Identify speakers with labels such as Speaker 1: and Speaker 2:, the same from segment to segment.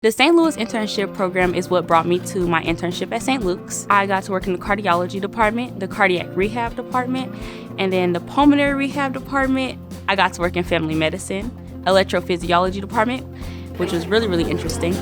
Speaker 1: The St. Louis internship program is what brought me to my internship at St. Luke's. I got to work in the cardiology department, the cardiac rehab department, and then the pulmonary rehab department. I got to work in family medicine, electrophysiology department, which was really, really interesting.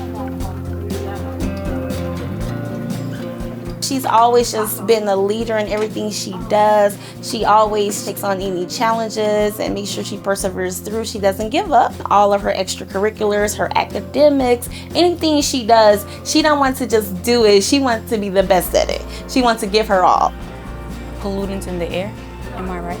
Speaker 2: She's always just been a leader in everything she does. She always takes on any challenges and makes sure she perseveres through. She doesn't give up. All of her extracurriculars, her academics, anything she does, she don't want to just do it. She wants to be the best at it. She wants to give her all.
Speaker 1: Pollutants in the air, am I right?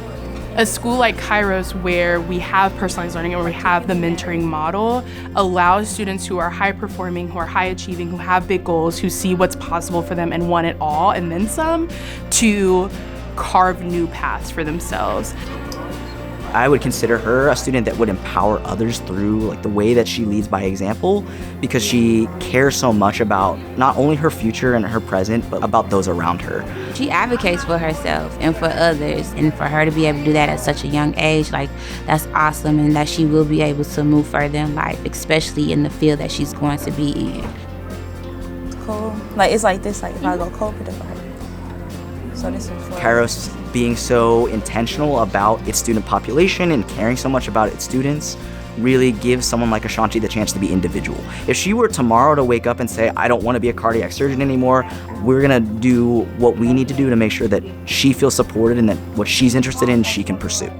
Speaker 3: A school like Kairos, where we have personalized learning and we have the mentoring model, allows students who are high performing, who are high achieving, who have big goals, who see what's possible for them and want it all and then some, to carve new paths for themselves.
Speaker 4: I would consider her a student that would empower others through the way that she leads by example, because she cares so much about not only her future and her present, but about those around her.
Speaker 5: She advocates for herself and for others, and for her to be able to do that at such a young age, that's awesome, and that she will be able to move further in life, especially in the field that she's going to be in.
Speaker 6: It's cool. It's like this, if I go cold, if so this is
Speaker 4: Kairos being so intentional about its student population and caring so much about its students really gives someone like Ashanti the chance to be individual. If she were tomorrow to wake up and say, I don't want to be a cardiac surgeon anymore, we're going to do what we need to do to make sure that she feels supported and that what she's interested in, she can pursue.